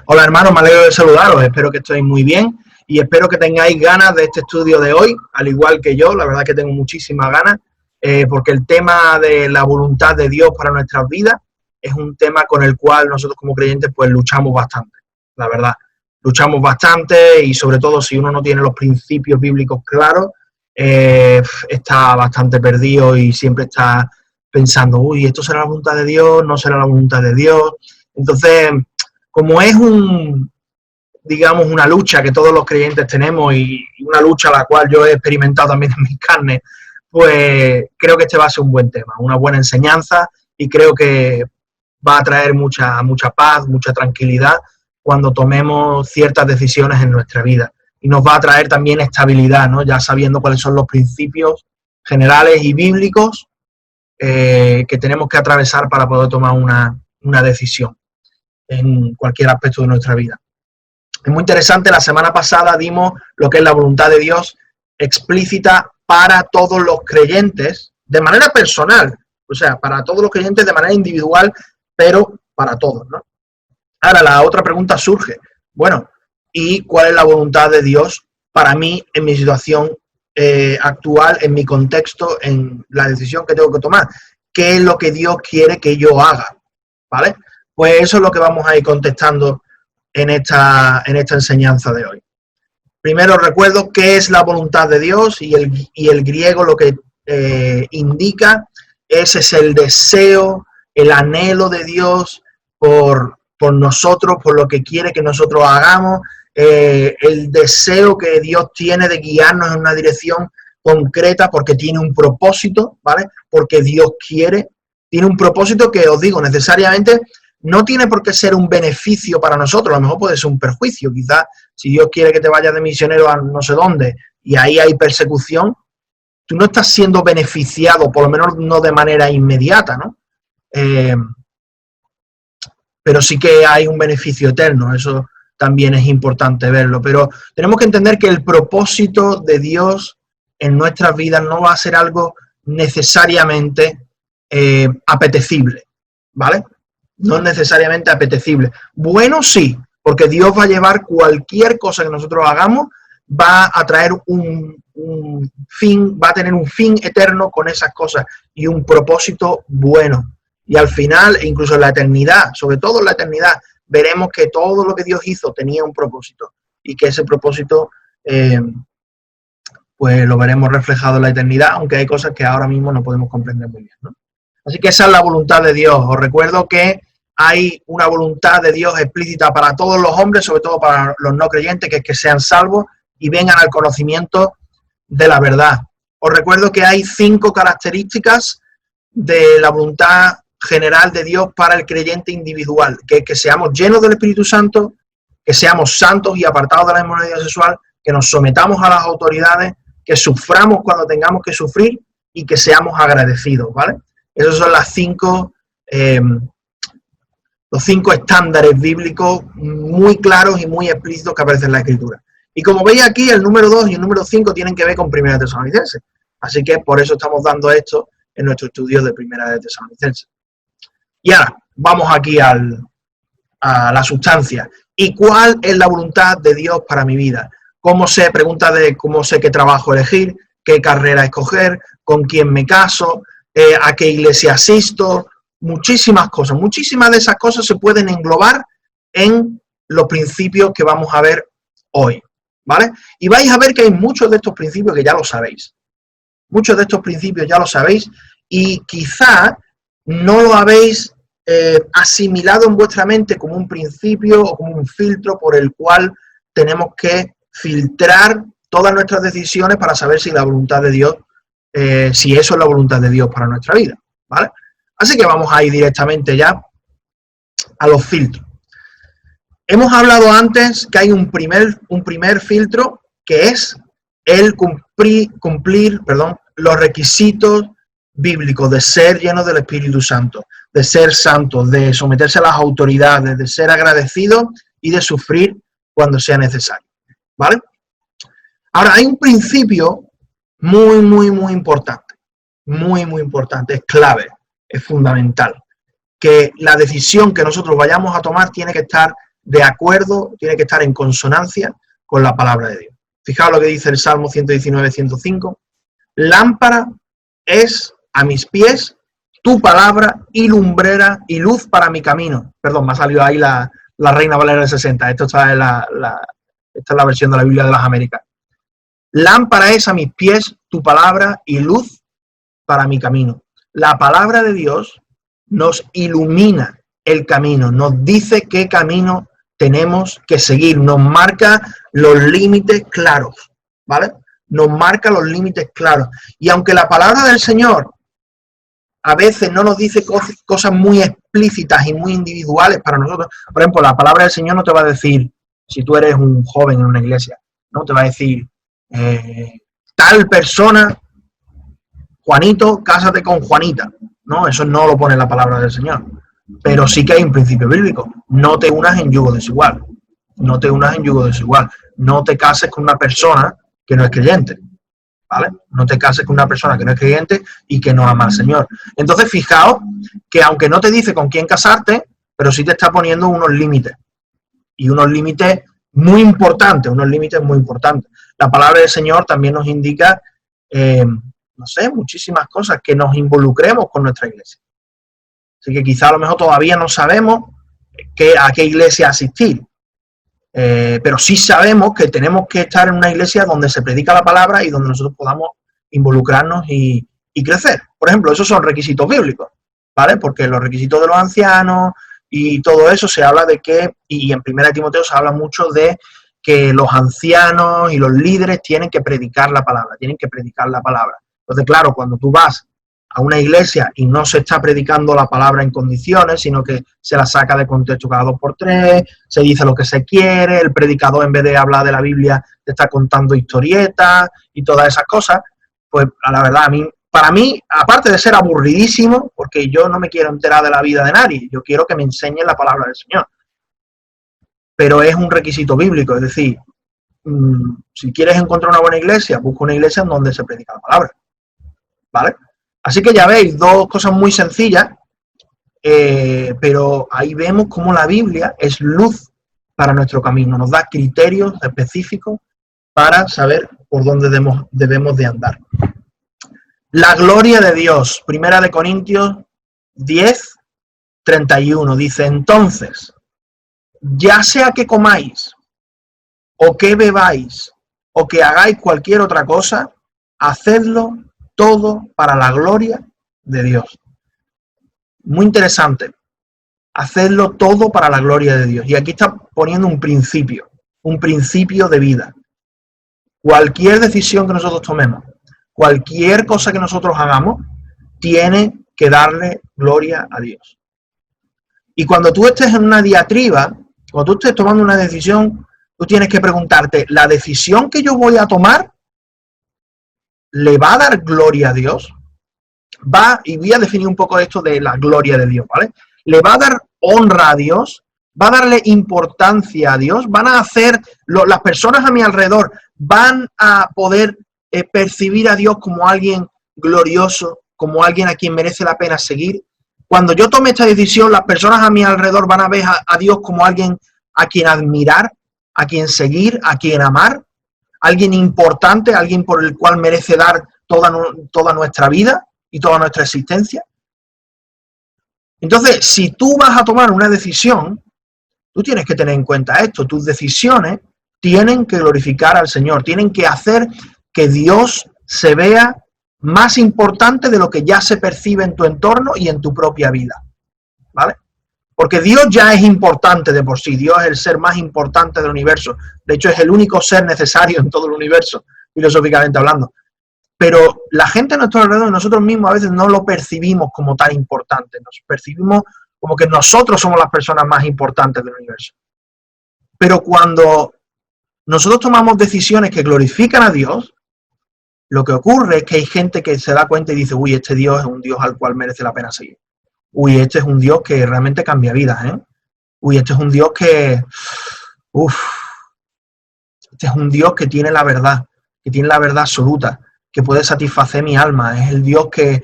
Hola hermanos, me alegro de saludaros, espero que estéis muy bien y espero que tengáis ganas de este estudio de hoy, al igual que yo, la verdad que tengo muchísimas ganas, porque el tema de la voluntad de Dios para nuestras vidas es un tema con el cual nosotros como creyentes pues luchamos bastante, la verdad. Luchamos bastante y sobre todo si uno no tiene los principios bíblicos claros, está bastante perdido y siempre está pensando, uy, ¿esto será la voluntad de Dios? ¿No será la voluntad de Dios? Entonces, como es digamos, una lucha que todos los creyentes tenemos y una lucha la cual yo he experimentado también en mis carnes, pues creo que este va a ser un buen tema, una buena enseñanza y creo que va a traer mucha paz, mucha tranquilidad cuando tomemos ciertas decisiones en nuestra vida. Y nos va a traer también estabilidad, ¿no? Ya sabiendo cuáles son los principios generales y bíblicos que tenemos que atravesar para poder tomar una decisión en cualquier aspecto de nuestra vida. Es muy interesante, la semana pasada dimos lo que es la voluntad de Dios explícita para todos los creyentes, de manera personal, o sea, para todos los creyentes de manera individual, pero para todos, ¿no? Ahora, la otra pregunta surge, bueno, ¿y cuál es la voluntad de Dios para mí en mi situación actual, en mi contexto, en la decisión que tengo que tomar? ¿Qué es lo que Dios quiere que yo haga? ¿Vale? Pues eso es lo que vamos a ir contestando en esta enseñanza de hoy. Primero recuerdo qué es la voluntad de Dios y el griego lo que indica ese es el deseo, el anhelo de Dios por nosotros, por lo que quiere que nosotros hagamos, el deseo que Dios tiene de guiarnos en una dirección concreta porque tiene un propósito, ¿vale? Porque Dios quiere, tiene un propósito que os digo, necesariamente no tiene por qué ser un beneficio para nosotros, a lo mejor puede ser un perjuicio, quizás si Dios quiere que te vayas de misionero a no sé dónde y ahí hay persecución, tú no estás siendo beneficiado, por lo menos no de manera inmediata, ¿no? Pero sí que hay un beneficio eterno, eso también es importante verlo, pero tenemos que entender que el propósito de Dios en nuestras vidas no va a ser algo necesariamente apetecible, ¿vale? No es necesariamente apetecible. Bueno, sí, porque Dios va a llevar cualquier cosa que nosotros hagamos, va a traer un fin, va a tener un fin eterno con esas cosas y un propósito bueno. Y al final, incluso en la eternidad, sobre todo en la eternidad, veremos que todo lo que Dios hizo tenía un propósito y que ese propósito pues lo veremos reflejado en la eternidad, aunque hay cosas que ahora mismo no podemos comprender muy bien, ¿no? Así que esa es la voluntad de Dios. Os recuerdo que hay una voluntad de Dios explícita para todos los hombres, sobre todo para los no creyentes, que es que sean salvos y vengan al conocimiento de la verdad. Os recuerdo que hay 5 características de la voluntad general de Dios para el creyente individual, que es que seamos llenos del Espíritu Santo, que seamos santos y apartados de la inmoralidad sexual, que nos sometamos a las autoridades, que suframos cuando tengamos que sufrir y que seamos agradecidos, ¿vale? Esos son los 5 estándares bíblicos muy claros y muy explícitos que aparecen en la Escritura. Y como veis aquí, el número 2 y el número 5 tienen que ver con Primera de Tesalonicenses. Así que por eso estamos dando esto en nuestro estudio de Primera de Tesalonicenses. Y ahora, vamos aquí a la sustancia. ¿Y cuál es la voluntad de Dios para mi vida? ¿Cómo sé? Pregunta de cómo sé qué trabajo elegir, qué carrera escoger, con quién me caso, a qué iglesia asisto, muchísimas cosas. Muchísimas de esas cosas se pueden englobar en los principios que vamos a ver hoy, ¿vale? Y vais a ver que hay muchos de estos principios que ya lo sabéis. Muchos de estos principios ya lo sabéis y quizá no lo habéis asimilado en vuestra mente como un principio o como un filtro por el cual tenemos que filtrar todas nuestras decisiones para saber si la voluntad de Dios, si eso es la voluntad de Dios para nuestra vida, ¿vale? Así que vamos a ir directamente ya a los filtros. Hemos hablado antes que hay un primer filtro que es el cumplir los requisitos bíblicos de ser lleno del Espíritu Santo, de ser santo, de someterse a las autoridades, de ser agradecido y de sufrir cuando sea necesario, ¿vale? Ahora, hay un principio muy importante, muy importante, es clave, es fundamental, que la decisión que nosotros vayamos a tomar tiene que estar de acuerdo, tiene que estar en consonancia con la palabra de Dios. Fijaos lo que dice el Salmo 119, 105. Lámpara es a mis pies tu palabra y lumbrera y luz para mi camino. Perdón, me ha salido ahí la Reina Valera del 60. Esta es la versión de la Biblia de las Américas. Lámpara es a mis pies tu palabra y luz para mi camino. La palabra de Dios nos ilumina el camino, nos dice qué camino tenemos que seguir, nos marca los límites claros, ¿vale? Nos marca los límites claros. Y aunque la palabra del Señor a veces no nos dice cosas muy explícitas y muy individuales para nosotros, por ejemplo, la palabra del Señor no te va a decir, si tú eres un joven en una iglesia, no te va a decir, tal persona, Juanito, cásate con Juanita. No, eso no lo pone la palabra del Señor. Pero sí que hay un principio bíblico. No te unas en yugo desigual. No te unas en yugo desigual. No te cases con una persona que no es creyente. ¿Vale? No te cases con una persona que no es creyente y que no ama al Señor. Entonces, fijaos que aunque no te dice con quién casarte, pero sí te está poniendo unos límites. Y unos límites muy importantes, La palabra del Señor también nos indica, no sé, muchísimas cosas, que nos involucremos con nuestra iglesia. Así que quizá a lo mejor todavía no sabemos a qué iglesia asistir. Pero sí sabemos que tenemos que estar en una iglesia donde se predica la palabra y donde nosotros podamos involucrarnos y crecer. Por ejemplo, esos son requisitos bíblicos, ¿vale? Porque los requisitos de los ancianos y todo eso se habla de que, y en 1 Timoteo se habla mucho de que los ancianos y los líderes tienen que predicar la palabra, Entonces, claro, cuando tú vas a una iglesia y no se está predicando la palabra en condiciones, sino que se la saca de contexto cada 2x3, se dice lo que se quiere, el predicador en vez de hablar de la Biblia te está contando historietas y todas esas cosas, pues la verdad, para mí, aparte de ser aburridísimo, porque yo no me quiero enterar de la vida de nadie, yo quiero que me enseñen la palabra del Señor. Pero es un requisito bíblico, es decir, si quieres encontrar una buena iglesia, busca una iglesia en donde se predica la palabra, ¿vale? Así que ya veis, dos cosas muy sencillas, pero ahí vemos cómo la Biblia es luz para nuestro camino, nos da criterios específicos para saber por dónde debemos de andar. La gloria de Dios, 1 Corintios 10, 31, dice, entonces, ya sea que comáis, o que bebáis, o que hagáis cualquier otra cosa, hacedlo todo para la gloria de Dios. Muy interesante. Hacedlo todo para la gloria de Dios. Y aquí está poniendo un principio de vida. Cualquier decisión que nosotros tomemos, cualquier cosa que nosotros hagamos, tiene que darle gloria a Dios. Y cuando tú estés en una diatriba, cuando tú estés tomando una decisión, tú tienes que preguntarte, ¿la decisión que yo voy a tomar le va a dar gloria a Dios? Y voy a definir un poco esto de la gloria de Dios, ¿vale? ¿Le va a dar honra a Dios? ¿Va a darle importancia a Dios? ¿Van a hacer, las personas a mi alrededor, van a poder percibir a Dios como alguien glorioso, como alguien a quien merece la pena seguir? Cuando yo tome esta decisión, las personas a mi alrededor van a ver a Dios como alguien a quien admirar, a quien seguir, a quien amar, alguien importante, alguien por el cual merece dar toda nuestra vida y toda nuestra existencia. Entonces, si tú vas a tomar una decisión, tú tienes que tener en cuenta esto. Tus decisiones tienen que glorificar al Señor, tienen que hacer que Dios se vea más importante de lo que ya se percibe en tu entorno y en tu propia vida, ¿vale? Porque Dios ya es importante de por sí, Dios es el ser más importante del universo, de hecho es el único ser necesario en todo el universo, filosóficamente hablando. Pero la gente a nuestro alrededor, nosotros mismos a veces no lo percibimos como tan importante, nos percibimos como que nosotros somos las personas más importantes del universo. Pero cuando nosotros tomamos decisiones que glorifican a Dios, lo que ocurre es que hay gente que se da cuenta y dice, uy, este Dios es un Dios al cual merece la pena seguir. Uy, este es un Dios que realmente cambia vidas, ¿eh? Uy, este es un Dios que... este es un Dios que tiene la verdad absoluta, que puede satisfacer mi alma. Es el Dios que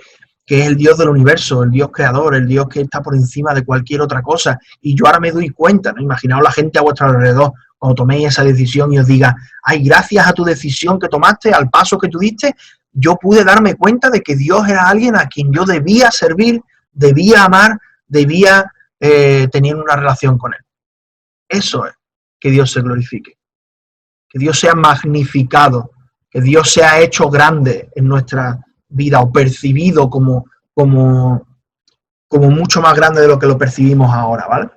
que es el Dios del universo, el Dios creador, el Dios que está por encima de cualquier otra cosa. Y yo ahora me doy cuenta, ¿no? Imaginaos la gente a vuestro alrededor cuando toméis esa decisión y os diga, ay, gracias a tu decisión que tomaste, al paso que tú diste, yo pude darme cuenta de que Dios era alguien a quien yo debía servir, debía amar, debía tener una relación con él. Eso es que Dios se glorifique, que Dios sea magnificado, que Dios sea hecho grande en nuestra vida o percibido como mucho más grande de lo que lo percibimos ahora, ¿vale?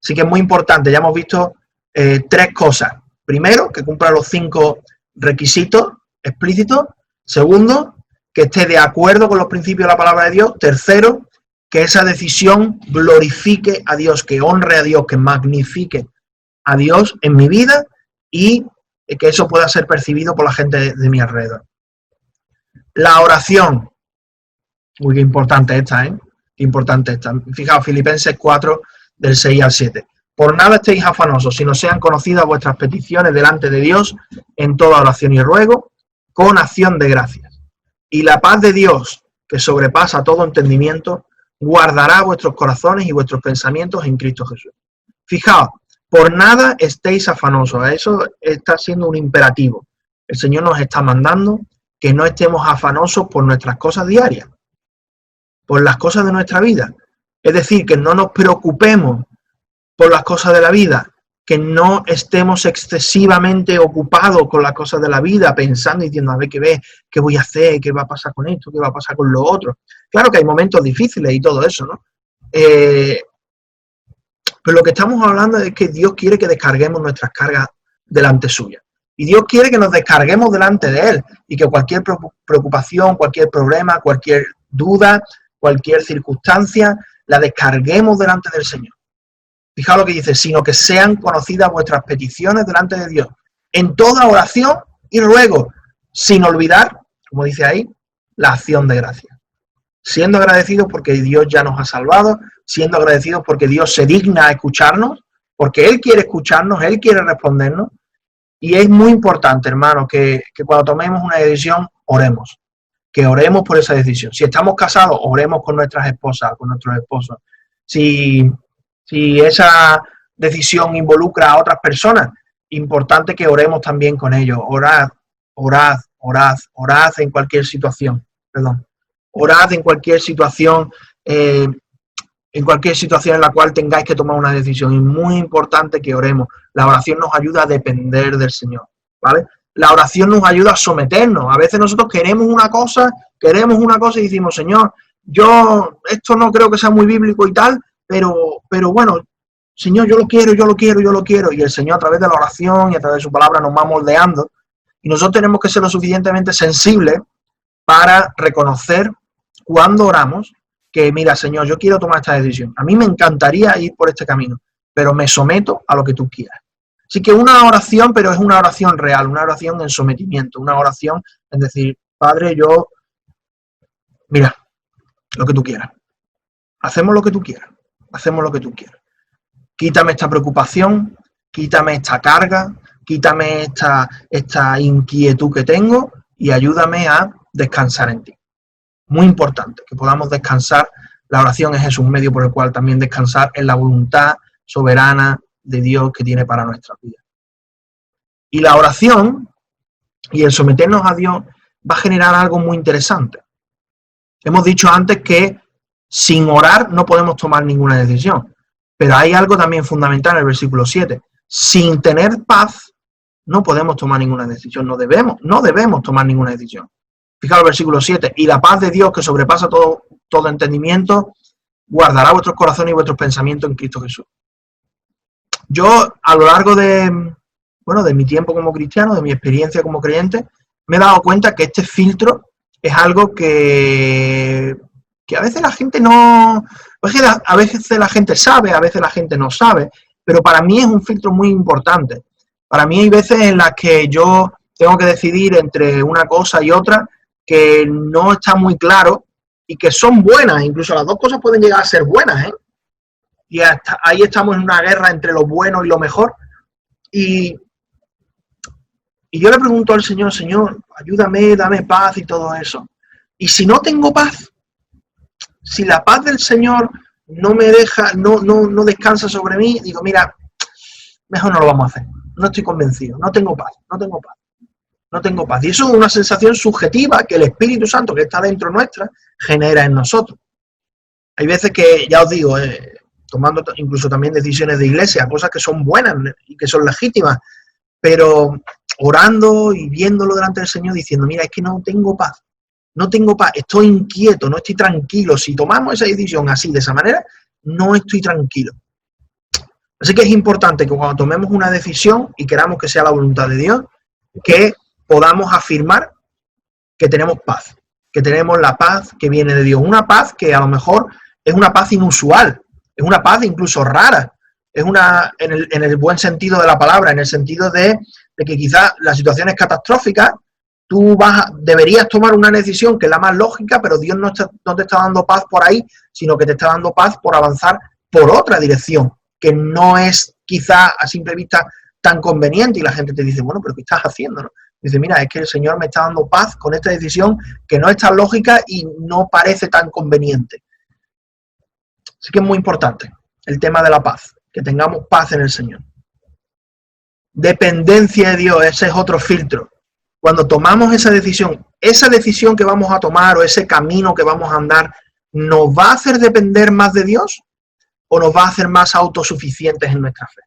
Así que es muy importante, ya hemos visto 3 cosas. Primero, que cumpla los 5 requisitos explícitos. Segundo, que esté de acuerdo con los principios de la palabra de Dios. Tercero, que esa decisión glorifique a Dios, que honre a Dios, que magnifique a Dios en mi vida y que eso pueda ser percibido por la gente de mi alrededor. La oración, muy importante esta, ¿eh? Importante esta. Fijaos, Filipenses 4, del 6 al 7. Por nada estéis afanosos, sino sean conocidas vuestras peticiones delante de Dios en toda oración y ruego, con acción de gracias. Y la paz de Dios, que sobrepasa todo entendimiento, guardará vuestros corazones y vuestros pensamientos en Cristo Jesús. Fijaos, por nada estéis afanosos. Eso está siendo un imperativo. El Señor nos está mandando que no estemos afanosos por nuestras cosas diarias, por las cosas de nuestra vida. Es decir, que no nos preocupemos por las cosas de la vida, que no estemos excesivamente ocupados con las cosas de la vida, pensando y diciendo, a ver qué voy a hacer, qué va a pasar con esto, qué va a pasar con lo otro. Claro que hay momentos difíciles y todo eso, ¿no? Pero lo que estamos hablando es que Dios quiere que descarguemos nuestras cargas delante suya. Y Dios quiere que nos descarguemos delante de Él y que cualquier preocupación, cualquier problema, cualquier duda, cualquier circunstancia, la descarguemos delante del Señor. Fijaos lo que dice, sino que sean conocidas vuestras peticiones delante de Dios, en toda oración y ruego, sin olvidar, como dice ahí, la acción de gracias. Siendo agradecidos porque Dios ya nos ha salvado, siendo agradecidos porque Dios se digna a escucharnos, porque Él quiere escucharnos, Él quiere respondernos. Y es muy importante, hermano, que cuando tomemos una decisión, oremos. Que oremos por esa decisión. Si estamos casados, oremos con nuestras esposas, con nuestros esposos. Si esa decisión involucra a otras personas, importante que oremos también con ellos. Orad en cualquier situación. Orad en cualquier situación, en la cual tengáis que tomar una decisión. Es muy importante que oremos. La oración nos ayuda a depender del Señor, ¿vale? La oración nos ayuda a someternos. A veces nosotros queremos una cosa y decimos, Señor, yo esto no creo que sea muy bíblico y tal, pero bueno, Señor, yo lo quiero. Y el Señor a través de la oración y a través de su palabra nos va moldeando. Y nosotros tenemos que ser lo suficientemente sensibles para reconocer cuando oramos que, mira, Señor, yo quiero tomar esta decisión. A mí me encantaría ir por este camino, pero me someto a lo que tú quieras. Así que una oración, pero es una oración real, una oración en sometimiento, una oración en decir, Padre, mira, lo que tú quieras. Hacemos lo que tú quieras. Quítame esta preocupación, quítame esta carga, quítame esta inquietud que tengo y ayúdame a descansar en ti. Muy importante que podamos descansar. La oración es un medio por el cual también descansar en la voluntad soberana de Dios que tiene para nuestra vida. Y la oración y el someternos a Dios va a generar algo muy interesante. Hemos dicho antes que sin orar no podemos tomar ninguna decisión, pero hay algo también fundamental en el versículo 7. Sin tener paz no podemos tomar ninguna decisión, no debemos tomar ninguna decisión. Fijaos el versículo 7, y la paz de Dios que sobrepasa todo entendimiento, guardará vuestros corazones y vuestros pensamientos en Cristo Jesús. Yo, a lo largo de mi tiempo como cristiano, de mi experiencia como creyente, me he dado cuenta que este filtro es algo que a veces la gente no... A veces la gente sabe, a veces la gente no sabe, pero para mí es un filtro muy importante. Para mí hay veces en las que yo tengo que decidir entre una cosa y otra que no está muy claro y que son buenas, incluso las dos cosas pueden llegar a ser buenas, ¿eh? Y hasta ahí estamos en una guerra entre lo bueno y lo mejor. Y yo le pregunto al Señor, Señor, ayúdame, dame paz y todo eso. Y si no tengo paz, si la paz del Señor no me deja, no descansa sobre mí, digo, mira, mejor no lo vamos a hacer. No estoy convencido, no tengo paz. Y eso es una sensación subjetiva que el Espíritu Santo que está dentro nuestra genera en nosotros. Hay veces que, ya os digo, tomando incluso también decisiones de iglesia, cosas que son buenas y que son legítimas, pero orando y viéndolo delante del Señor diciendo, mira, es que no tengo paz, estoy inquieto, no estoy tranquilo. Si tomamos esa decisión así, de esa manera, no estoy tranquilo. Así que es importante que cuando tomemos una decisión y queramos que sea la voluntad de Dios, que podamos afirmar que tenemos paz, que tenemos la paz que viene de Dios. Una paz que a lo mejor es una paz inusual, es una paz incluso rara, es una, en el buen sentido de la palabra, en el sentido de que quizás la situación es catastrófica, tú deberías tomar una decisión que es la más lógica, pero Dios no te está dando paz por ahí, sino que te está dando paz por avanzar por otra dirección, que no es quizá a simple vista tan conveniente, y la gente te dice, bueno, pero ¿qué estás haciendo? ¿No? Dice, mira, es que el Señor me está dando paz con esta decisión que no es tan lógica y no parece tan conveniente. Así que es muy importante el tema de la paz, que tengamos paz en el Señor. Dependencia de Dios, ese es otro filtro. Cuando tomamos esa decisión que vamos a tomar o ese camino que vamos a andar, ¿nos va a hacer depender más de Dios o nos va a hacer más autosuficientes en nuestra fe?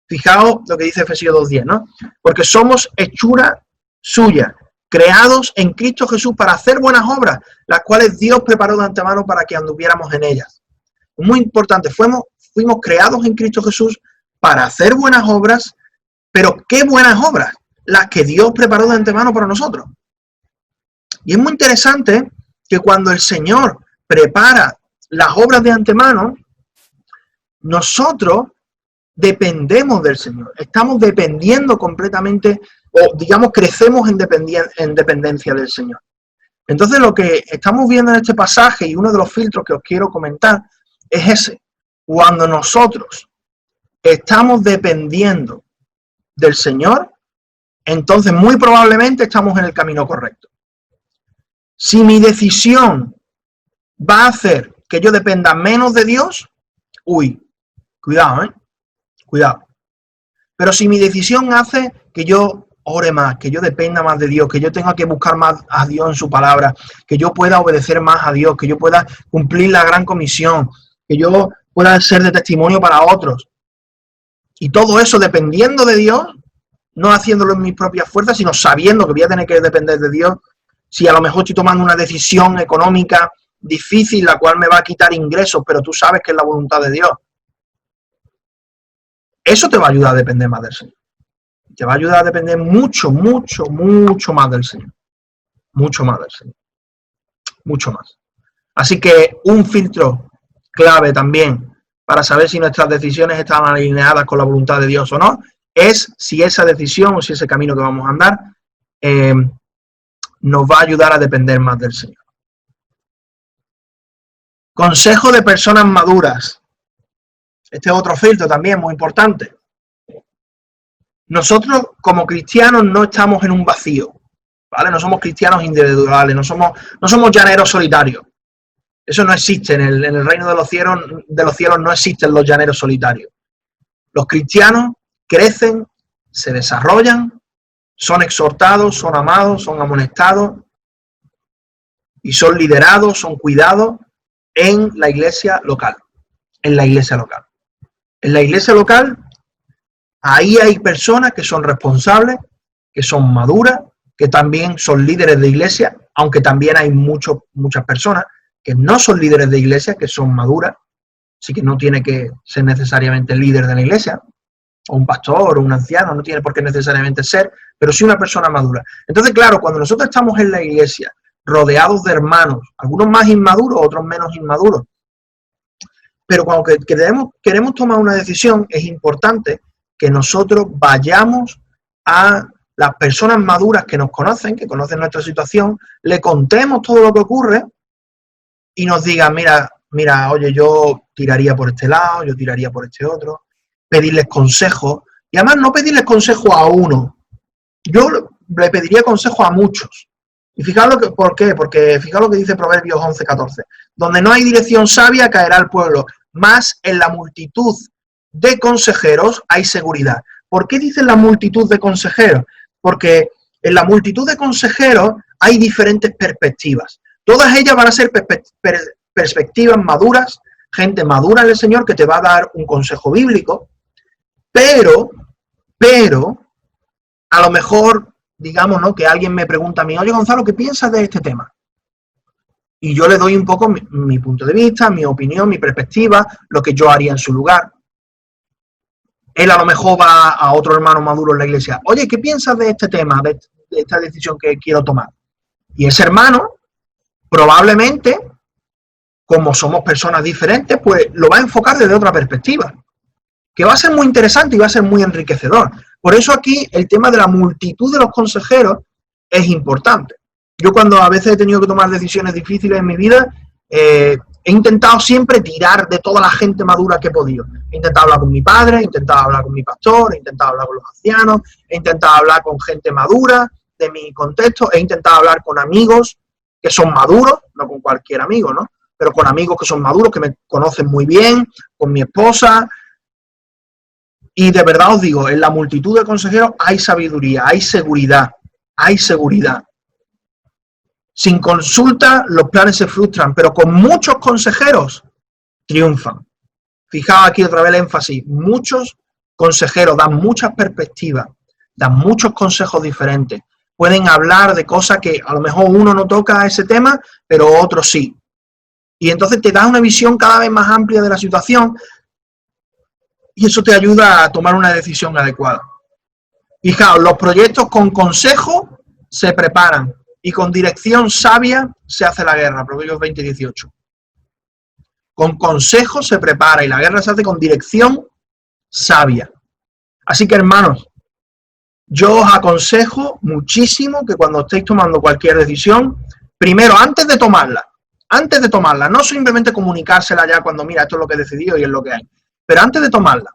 Fijaos lo que dice Efesios 2:10, ¿no? Porque somos hechura suya, creados en Cristo Jesús para hacer buenas obras, las cuales Dios preparó de antemano para que anduviéramos en ellas. Muy importante, fuimos creados en Cristo Jesús para hacer buenas obras, pero ¿qué buenas obras? Las que Dios preparó de antemano para nosotros. Y es muy interesante que cuando el Señor prepara las obras de antemano, nosotros dependemos del Señor, estamos dependiendo completamente, o digamos crecemos en dependencia del Señor. Entonces lo que estamos viendo en este pasaje, y uno de los filtros que os quiero comentar, es ese. Cuando nosotros estamos dependiendo del Señor, entonces muy probablemente estamos en el camino correcto. Si mi decisión va a hacer que yo dependa menos de Dios, cuidado, cuidado. Pero si mi decisión hace que yo ore más, que yo dependa más de Dios, que yo tenga que buscar más a Dios en su palabra, que yo pueda obedecer más a Dios, que yo pueda cumplir la gran comisión, que yo pueda ser de testimonio para otros. Y todo eso dependiendo de Dios, no haciéndolo en mis propias fuerzas, sino sabiendo que voy a tener que depender de Dios. Si a lo mejor estoy tomando una decisión económica difícil, la cual me va a quitar ingresos, pero tú sabes que es la voluntad de Dios. Eso te va a ayudar a depender más del Señor. Te va a ayudar a depender mucho, mucho, mucho más del Señor. Mucho más del Señor. Mucho más. Así que un filtro clave también para saber si nuestras decisiones están alineadas con la voluntad de Dios o no, es si esa decisión o si ese camino que vamos a andar nos va a ayudar a depender más del Señor. Consejo de personas maduras. Este es otro filtro también muy importante. Nosotros como cristianos no estamos en un vacío, ¿vale? No somos cristianos individuales, no somos llaneros solitarios. Eso no existe, en el reino de los cielos no existen los llaneros solitarios. Los cristianos crecen, se desarrollan, son exhortados, son amados, son amonestados y son liderados, son cuidados en la iglesia local. En la iglesia local. En la iglesia local, ahí hay personas que son responsables, que son maduras, que también son líderes de iglesia, aunque también hay muchas personas que no son líderes de iglesia, que son maduras, así que no tiene que ser necesariamente líder de la iglesia, o un pastor, o un anciano, no tiene por qué necesariamente ser, pero sí una persona madura. Entonces, claro, cuando nosotros estamos en la iglesia, rodeados de hermanos, algunos más inmaduros, otros menos inmaduros, pero cuando queremos tomar una decisión, es importante que nosotros vayamos a las personas maduras que nos conocen, que conocen nuestra situación, le contemos todo lo que ocurre y nos digan, mira, oye, yo tiraría por este lado, yo tiraría por este otro, pedirles consejos, y además no pedirles consejo a uno, yo le pediría consejo a muchos, Y fijaos ¿por qué? Porque fijaos lo que dice Proverbios 11:14. Donde no hay dirección sabia caerá el pueblo, mas en la multitud de consejeros hay seguridad. ¿Por qué dicen la multitud de consejeros? Porque en la multitud de consejeros hay diferentes perspectivas. Todas ellas van a ser perspectivas maduras, gente madura en el Señor que te va a dar un consejo bíblico, pero, a lo mejor, digamos, ¿no?, que alguien me pregunta a mí, oye, Gonzalo, ¿qué piensas de este tema? Y yo le doy un poco mi punto de vista, mi opinión, mi perspectiva, lo que yo haría en su lugar. Él a lo mejor va a otro hermano maduro en la iglesia, oye, ¿qué piensas de este tema, de esta decisión que quiero tomar? Y ese hermano, probablemente, como somos personas diferentes, pues lo va a enfocar desde otra perspectiva, que va a ser muy interesante y va a ser muy enriquecedor. Por eso aquí el tema de la multitud de los consejeros es importante. Yo cuando a veces he tenido que tomar decisiones difíciles en mi vida, he intentado siempre tirar de toda la gente madura que he podido. He intentado hablar con mi padre, he intentado hablar con mi pastor, he intentado hablar con los ancianos, he intentado hablar con gente madura de mi contexto, he intentado hablar con amigos que son maduros, no con cualquier amigo, ¿no?, pero con amigos que son maduros, que me conocen muy bien, con mi esposa. Y de verdad os digo, en la multitud de consejeros hay sabiduría, hay seguridad, hay seguridad. Sin consulta los planes se frustran, pero con muchos consejeros triunfan. Fijaos aquí otra vez el énfasis, muchos consejeros dan muchas perspectivas, dan muchos consejos diferentes. Pueden hablar de cosas que a lo mejor uno no toca ese tema, pero otro sí. Y entonces te da una visión cada vez más amplia de la situación y eso te ayuda a tomar una decisión adecuada. Fijaos, los proyectos con consejo se preparan y con dirección sabia se hace la guerra, Proverbios 20:18. Con consejo se prepara y la guerra se hace con dirección sabia. Así que, hermanos, yo os aconsejo muchísimo que cuando estéis tomando cualquier decisión, primero, antes de tomarla, no simplemente comunicársela ya cuando, mira, esto es lo que he decidido y es lo que hay, pero antes de tomarla,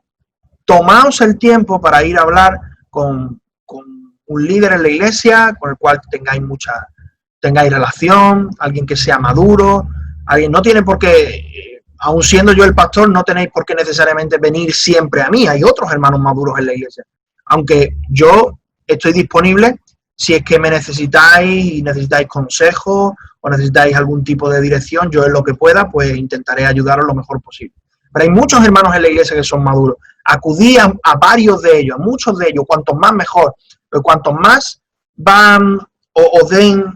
tomaos el tiempo para ir a hablar con un líder en la iglesia, con el cual tengáis relación, alguien que sea maduro, alguien, no tiene por qué, aun siendo yo el pastor, no tenéis por qué necesariamente venir siempre a mí, hay otros hermanos maduros en la iglesia, aunque yo estoy disponible si es que me necesitáis y necesitáis consejos o necesitáis algún tipo de dirección, yo en lo que pueda, pues intentaré ayudaros lo mejor posible. Pero hay muchos hermanos en la iglesia que son maduros. Acudí a varios de ellos, a muchos de ellos, cuantos más mejor, pero cuantos más van o den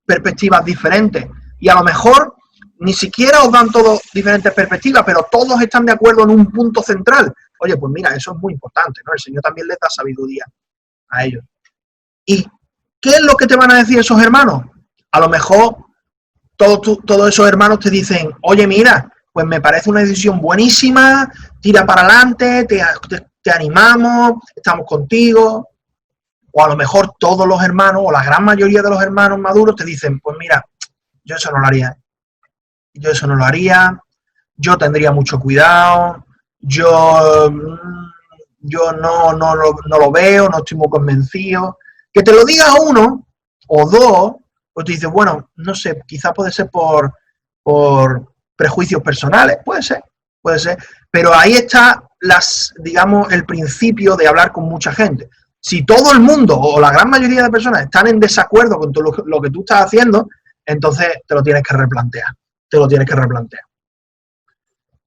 perspectivas diferentes. Y a lo mejor ni siquiera os dan todos diferentes perspectivas, pero todos están de acuerdo en un punto central. Oye, pues mira, eso es muy importante, ¿no? El Señor también les da sabiduría a ellos. ¿Y qué es lo que te van a decir esos hermanos? A lo mejor todos esos hermanos te dicen, oye, mira, pues me parece una decisión buenísima, tira para adelante, te animamos, estamos contigo. O a lo mejor todos los hermanos, o la gran mayoría de los hermanos maduros te dicen, pues mira, yo eso no lo haría. Yo tendría mucho cuidado, yo no lo veo, no estoy muy convencido. Que te lo diga uno o dos, pues te dices, bueno, no sé, quizás puede ser por prejuicios personales, puede ser, pero ahí está digamos, el principio de hablar con mucha gente. Si todo el mundo o la gran mayoría de personas están en desacuerdo con lo que tú estás haciendo, entonces te lo tienes que replantear.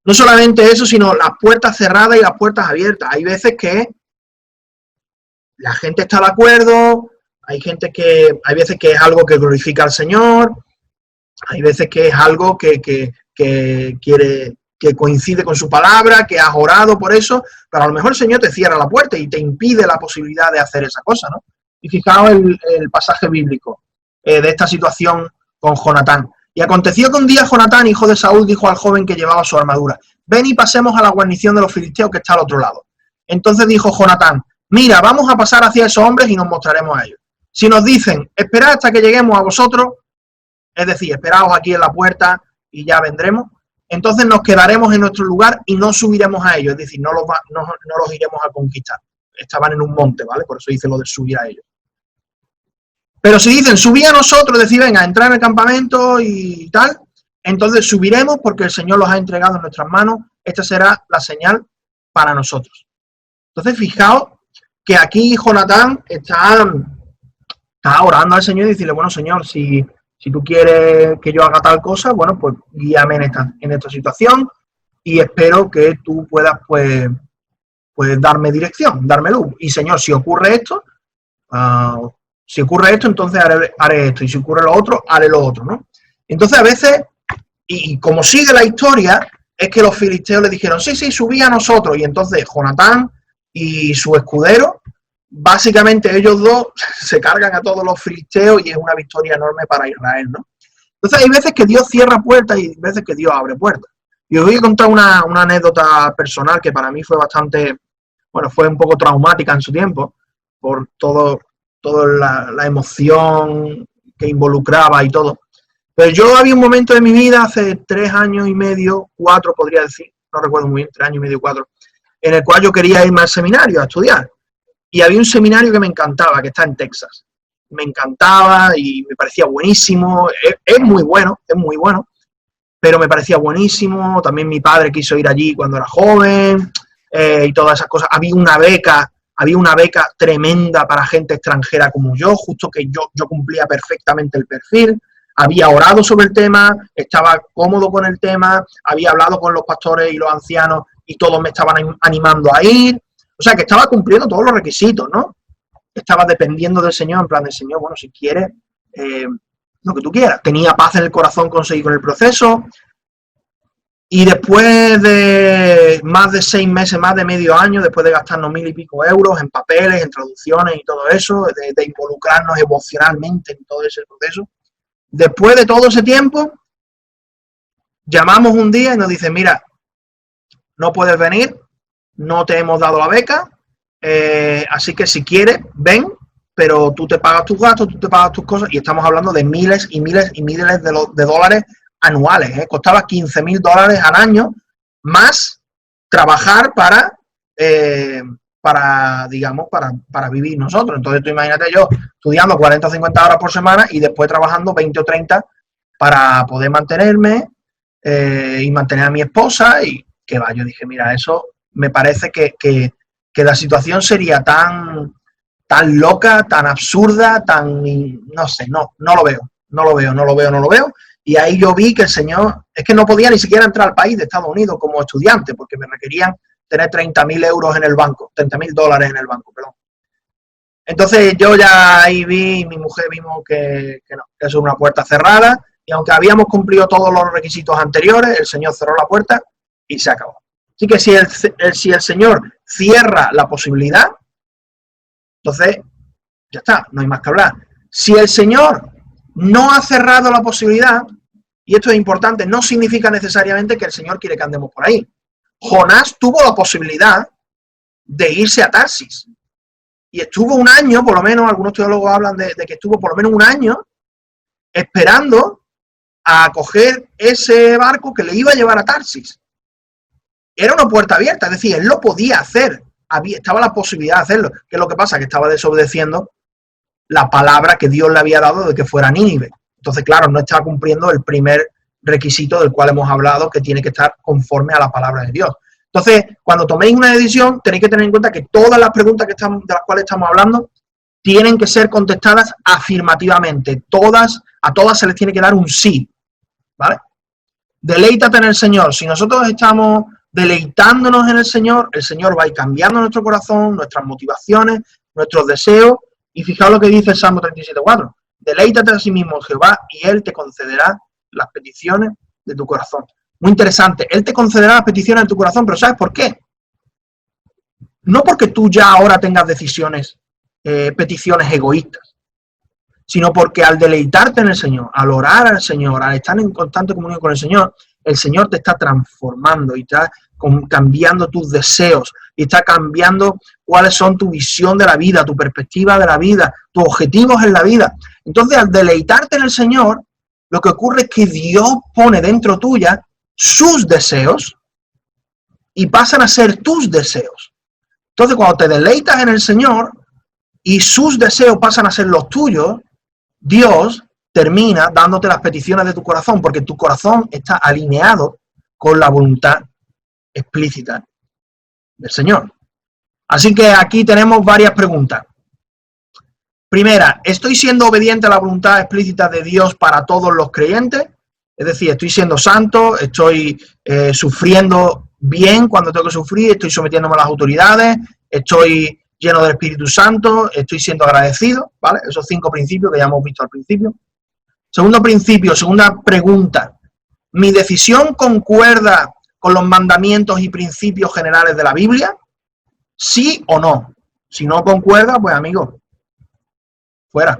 No solamente eso, sino las puertas cerradas y las puertas abiertas. Hay veces que la gente está de acuerdo, hay veces que es algo que glorifica al Señor, hay veces que es algo que coincide con su palabra, que has orado por eso, pero a lo mejor el Señor te cierra la puerta y te impide la posibilidad de hacer esa cosa, ¿no? Y fijaos el pasaje bíblico de esta situación con Jonatán. Y aconteció que un día Jonatán, hijo de Saúl, dijo al joven que llevaba su armadura, ven y pasemos a la guarnición de los filisteos que está al otro lado. Entonces dijo Jonatán, mira, vamos a pasar hacia esos hombres y nos mostraremos a ellos. Si nos dicen, esperad hasta que lleguemos a vosotros, es decir, esperaos aquí en la puerta y ya vendremos, entonces nos quedaremos en nuestro lugar y no subiremos a ellos, es decir, no los iremos a conquistar. Estaban en un monte, ¿vale? Por eso dice lo de subir a ellos. Pero si dicen, subí a nosotros, decir, venga, entrar en el campamento y tal, entonces subiremos porque el Señor los ha entregado en nuestras manos, esta será la señal para nosotros. Entonces, fijaos que aquí Jonatán está orando al Señor y decirle, bueno, Señor, si tú quieres que yo haga tal cosa, bueno, pues guíame en esta situación y espero que tú puedas, pues darme dirección, darme luz. Y Señor, si ocurre esto, entonces haré esto. Y si ocurre lo otro, haré lo otro, ¿no? Entonces, a veces, y como sigue la historia, es que los filisteos le dijeron, sí, subí a nosotros. Y entonces Jonatán y su escudero, básicamente ellos dos se cargan a todos los filisteos y es una victoria enorme para Israel, ¿no? Entonces hay veces que Dios cierra puertas y veces que Dios abre puertas. Y os voy a contar una anécdota personal que para mí fue bastante, bueno, fue un poco traumática en su tiempo, por toda la emoción que involucraba y todo. Pero yo había un momento de mi vida, hace 3 años y medio, 4 podría decir, no recuerdo muy bien, 3 años y medio, 4, en el cual yo quería irme al seminario a estudiar. Y había un seminario que me encantaba, que está en Texas. Me encantaba y me parecía buenísimo. Es muy bueno, pero me parecía buenísimo. También mi padre quiso ir allí cuando era joven y todas esas cosas. Había una beca tremenda para gente extranjera como yo, justo que yo cumplía perfectamente el perfil. Había orado sobre el tema, estaba cómodo con el tema, había hablado con los pastores y los ancianos y todos me estaban animando a ir. O sea, que estaba cumpliendo todos los requisitos, ¿no? Estaba dependiendo del Señor, en plan del Señor, bueno, si quieres, lo que tú quieras. Tenía paz en el corazón, conseguí con el proceso. Y después de más de 6 meses, más de medio año, después de gastarnos 1000 y pico euros en papeles, en traducciones y todo eso, de involucrarnos emocionalmente en todo ese proceso, después de todo ese tiempo, llamamos un día y nos dicen, mira, no puedes venir, no te hemos dado la beca, así que si quieres, ven, pero tú te pagas tus gastos, tú te pagas tus cosas, y estamos hablando de miles y miles y miles de dólares anuales, costaba $15,000 al año, más trabajar para vivir nosotros. Entonces tú imagínate yo estudiando 40 o 50 horas por semana y después trabajando 20 o 30 para poder mantenerme y mantener a mi esposa, y que va, yo dije, mira, eso me parece que la situación sería tan loca, tan absurda, no sé, no lo veo. Y ahí yo vi que el Señor, es que no podía ni siquiera entrar al país de Estados Unidos como estudiante, porque me requerían tener 30.000 euros en el banco, $30,000 en el banco, perdón. Entonces yo ya ahí vi, mi mujer vimos que no, que eso es una puerta cerrada, y aunque habíamos cumplido todos los requisitos anteriores, el Señor cerró la puerta y se acabó. Así que si el Señor cierra la posibilidad, entonces ya está, no hay más que hablar. Si el Señor no ha cerrado la posibilidad, y esto es importante, no significa necesariamente que el Señor quiere que andemos por ahí. Jonás tuvo la posibilidad de irse a Tarsis y estuvo un año, por lo menos, algunos teólogos hablan de que estuvo por lo menos un año esperando a coger ese barco que le iba a llevar a Tarsis. Era una puerta abierta, es decir, él lo podía hacer, estaba la posibilidad de hacerlo. ¿Qué es lo que pasa? Que estaba desobedeciendo la palabra que Dios le había dado de que fuera a Nínive. Entonces, claro, no estaba cumpliendo el primer requisito del cual hemos hablado, que tiene que estar conforme a la palabra de Dios. Entonces, cuando toméis una decisión, tenéis que tener en cuenta que todas las preguntas de las cuales estamos hablando tienen que ser contestadas afirmativamente. A todas se les tiene que dar un sí, ¿vale? Deleítate en el Señor. Si nosotros estamos deleitándonos en el Señor va a ir cambiando nuestro corazón, nuestras motivaciones, nuestros deseos. Y fijaos lo que dice el Salmo 37:4. Deleítate a sí mismo en Jehová y Él te concederá las peticiones de tu corazón. Muy interesante. Él te concederá las peticiones de tu corazón, pero ¿sabes por qué? No porque tú ya ahora tengas peticiones egoístas, sino porque al deleitarte en el Señor, al orar al Señor, al estar en constante comunión con el Señor te está transformando y está cambiando tus deseos y está cambiando cuáles son tu visión de la vida, tu perspectiva de la vida, tus objetivos en la vida. Entonces, al deleitarte en el Señor, lo que ocurre es que Dios pone dentro tuya sus deseos y pasan a ser tus deseos. Entonces, cuando te deleitas en el Señor y sus deseos pasan a ser los tuyos, Dios termina dándote las peticiones de tu corazón, porque tu corazón está alineado con la voluntad explícita del Señor. Así que aquí tenemos varias preguntas. Primera, ¿estoy siendo obediente a la voluntad explícita de Dios para todos los creyentes? Es decir, estoy siendo santo, estoy sufriendo bien cuando tengo que sufrir, estoy sometiéndome a las autoridades, estoy lleno del Espíritu Santo, estoy siendo agradecido, ¿vale? Esos 5 principios que ya hemos visto al principio. Segundo principio, segunda pregunta, ¿mi decisión concuerda con los mandamientos y principios generales de la Biblia? ¿Sí o no? Si no concuerda, pues amigo, fuera.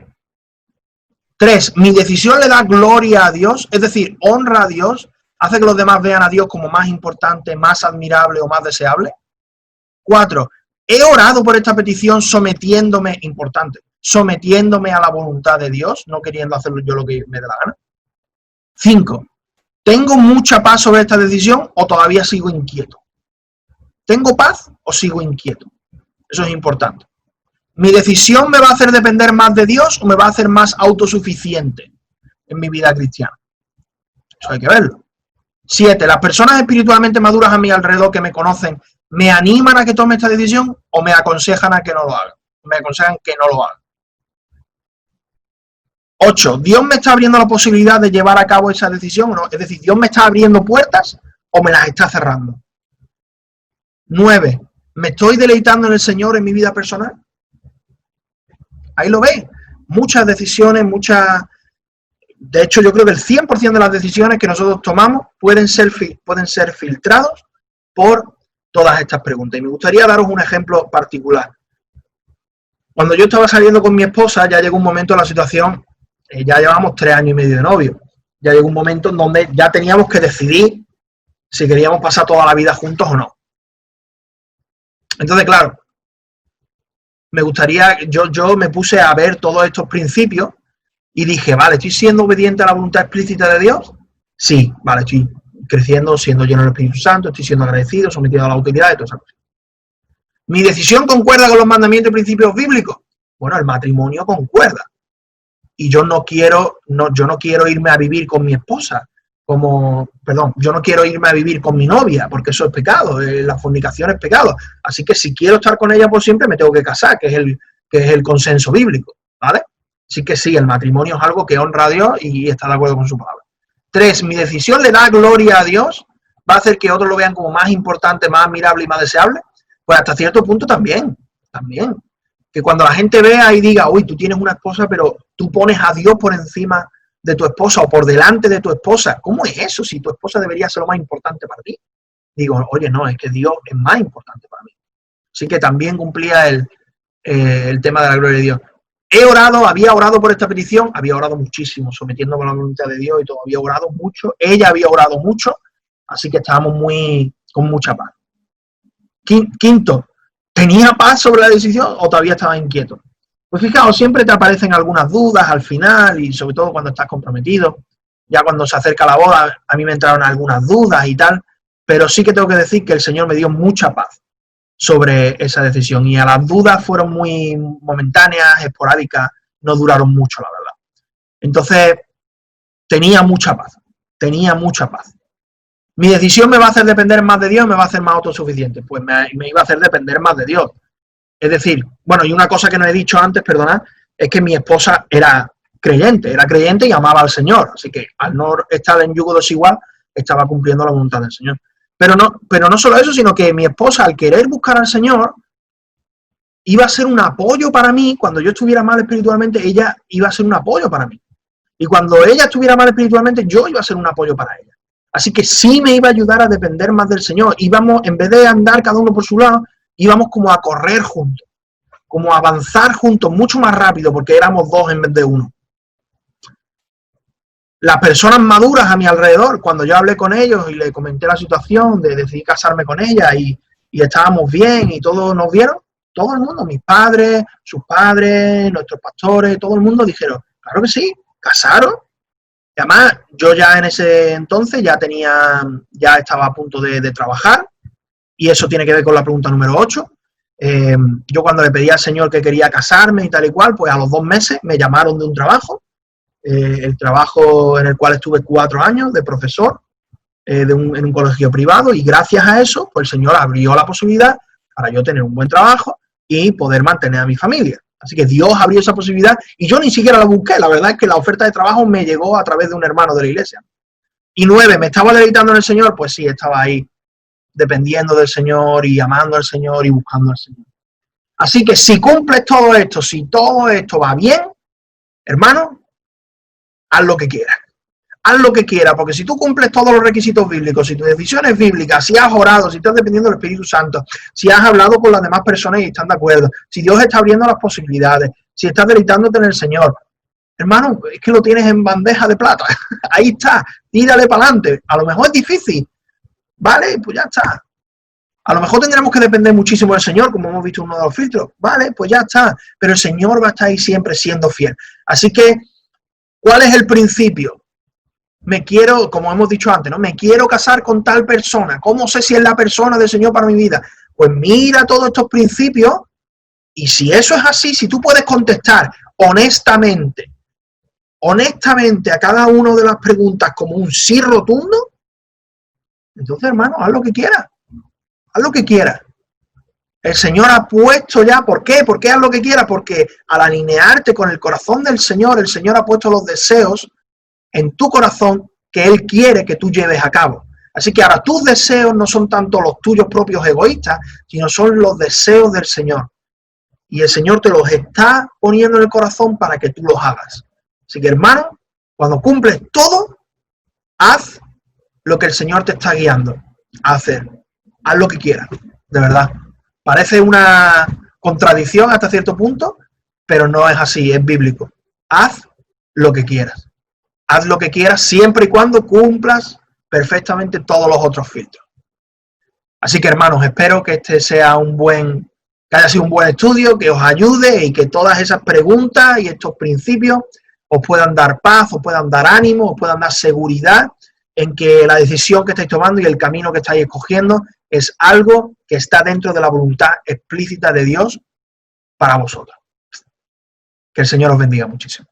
3, ¿mi decisión le da gloria a Dios? Es decir, honra a Dios, hace que los demás vean a Dios como más importante, más admirable o más deseable. 4, ¿he orado por esta petición sometiéndome, importante, sometiéndome a la voluntad de Dios, no queriendo hacerlo yo lo que me dé la gana? 5, ¿tengo mucha paz sobre esta decisión o todavía sigo inquieto? ¿Tengo paz o sigo inquieto? Eso es importante. ¿Mi decisión me va a hacer depender más de Dios o me va a hacer más autosuficiente en mi vida cristiana? Eso hay que verlo. 7, ¿las personas espiritualmente maduras a mi alrededor que me conocen me animan a que tome esta decisión o me aconsejan a que no lo haga? Me aconsejan que no lo haga. 8, ¿Dios me está abriendo la posibilidad de llevar a cabo esa decisión o no? Es decir, ¿Dios me está abriendo puertas o me las está cerrando? 9, ¿me estoy deleitando en el Señor en mi vida personal? Ahí lo veis. Muchas decisiones, de hecho yo creo que el 100% de las decisiones que nosotros tomamos pueden ser filtrados por todas estas preguntas. Y me gustaría daros un ejemplo particular. Cuando yo estaba saliendo con mi esposa, ya llegó un momento en la situación, ya llevamos 3 años y medio de novio, ya llegó un momento en donde ya teníamos que decidir si queríamos pasar toda la vida juntos o no. Entonces, claro, me gustaría, yo me puse a ver todos estos principios y dije, vale, ¿estoy siendo obediente a la voluntad explícita de Dios? Sí, vale, estoy creciendo, siendo lleno del Espíritu Santo, estoy siendo agradecido, sometido a la autoridad y todas esas cosas. ¿Mi decisión concuerda con los mandamientos y principios bíblicos? Bueno, el matrimonio concuerda. Y yo no quiero irme a vivir con mi esposa, yo no quiero irme a vivir con mi novia, porque eso es pecado, la fornicación es pecado. Así que si quiero estar con ella por siempre, me tengo que casar, que es el consenso bíblico, ¿vale? Así que sí, el matrimonio es algo que honra a Dios y está de acuerdo con su palabra. 3, ¿mi decisión le da gloria a Dios? ¿Va a hacer que otros lo vean como más importante, más admirable y más deseable? Pues hasta cierto punto también. Que cuando la gente vea y diga, uy, tú tienes una esposa, pero tú pones a Dios por encima de tu esposa o por delante de tu esposa. ¿Cómo es eso si tu esposa debería ser lo más importante para ti? Digo, oye, no, es que Dios es más importante para mí. Así que también cumplía el tema de la gloria de Dios. Había orado por esta petición, había orado muchísimo, sometiéndome a la voluntad de Dios y todo, había orado mucho, ella había orado mucho, así que estábamos con mucha paz. 5, ¿tenía paz sobre la decisión o todavía estaba inquieto? Pues fijaos, siempre te aparecen algunas dudas al final y sobre todo cuando estás comprometido. Ya cuando se acerca la boda, a mí me entraron algunas dudas y tal, pero sí que tengo que decir que el Señor me dio mucha paz sobre esa decisión y a las dudas fueron muy momentáneas, esporádicas, no duraron mucho, la verdad. Entonces, tenía mucha paz. ¿Mi decisión me va a hacer depender más de Dios o me va a hacer más autosuficiente? Pues me iba a hacer depender más de Dios. Es decir, bueno, y una cosa que no he dicho antes, perdonad, es que mi esposa era creyente y amaba al Señor. Así que al no estar en yugo desigual, estaba cumpliendo la voluntad del Señor. Pero no solo eso, sino que mi esposa, al querer buscar al Señor, iba a ser un apoyo para mí. Cuando yo estuviera mal espiritualmente, ella iba a ser un apoyo para mí. Y cuando ella estuviera mal espiritualmente, yo iba a ser un apoyo para ella. Así que sí me iba a ayudar a depender más del Señor. Íbamos, en vez de andar cada uno por su lado, íbamos como a correr juntos, como a avanzar juntos, mucho más rápido, porque éramos 2 en vez de 1. Las personas maduras a mi alrededor, cuando yo hablé con ellos y le comenté la situación de decidir casarme con ella y estábamos bien y todos nos vieron, todo el mundo, mis padres, sus padres, nuestros pastores, todo el mundo dijeron, claro que sí, casaron. Y además, yo ya en ese entonces ya estaba a punto de trabajar, y eso tiene que ver con la pregunta número 8. Yo cuando le pedí al Señor que quería casarme y tal y cual, pues a los 2 meses me llamaron de un trabajo el trabajo en el cual estuve 4 años de profesor en un colegio privado, y gracias a eso, pues el Señor abrió la posibilidad para yo tener un buen trabajo y poder mantener a mi familia. Así que Dios abrió esa posibilidad y yo ni siquiera la busqué. La verdad es que la oferta de trabajo me llegó a través de un hermano de la iglesia. Y 9, ¿me estaba deleitando en el Señor? Pues sí, estaba ahí dependiendo del Señor y amando al Señor y buscando al Señor. Así que si cumples todo esto, si todo esto va bien, hermano, haz lo que quieras. Haz lo que quieras, porque si tú cumples todos los requisitos bíblicos, si tu decisión es bíblica, si has orado, si estás dependiendo del Espíritu Santo, si has hablado con las demás personas y están de acuerdo, si Dios está abriendo las posibilidades, si estás deleitándote en el Señor, hermano, es que lo tienes en bandeja de plata. Ahí está, tírale para adelante. A lo mejor es difícil, ¿vale? Pues ya está. A lo mejor tendremos que depender muchísimo del Señor, como hemos visto en uno de los filtros, ¿vale? Pues ya está. Pero el Señor va a estar ahí siempre siendo fiel. Así que, ¿cuál es el principio? Me quiero, como hemos dicho antes, ¿no? Me quiero casar con tal persona. ¿Cómo sé si es la persona del Señor para mi vida? Pues mira todos estos principios, y si eso es así, si tú puedes contestar honestamente a cada una de las preguntas como un sí rotundo, entonces, hermano, haz lo que quieras. Haz lo que quieras. El Señor ha puesto ya, ¿por qué? ¿Por qué haz lo que quieras? Porque al alinearte con el corazón del Señor, el Señor ha puesto los deseos en tu corazón que Él quiere que tú lleves a cabo. Así que ahora tus deseos no son tanto los tuyos propios egoístas, sino son los deseos del Señor. Y el Señor te los está poniendo en el corazón para que tú los hagas. Así que, hermano, cuando cumples todo, haz lo que el Señor te está guiando a hacer. Haz lo que quieras, de verdad. Parece una contradicción hasta cierto punto, pero no es así, es bíblico. Haz lo que quieras. Haz lo que quieras siempre y cuando cumplas perfectamente todos los otros filtros. Así que, hermanos, espero que este sea que haya sido un buen estudio, que os ayude y que todas esas preguntas y estos principios os puedan dar paz, os puedan dar ánimo, os puedan dar seguridad en que la decisión que estáis tomando y el camino que estáis escogiendo es algo que está dentro de la voluntad explícita de Dios para vosotros. Que el Señor os bendiga muchísimo.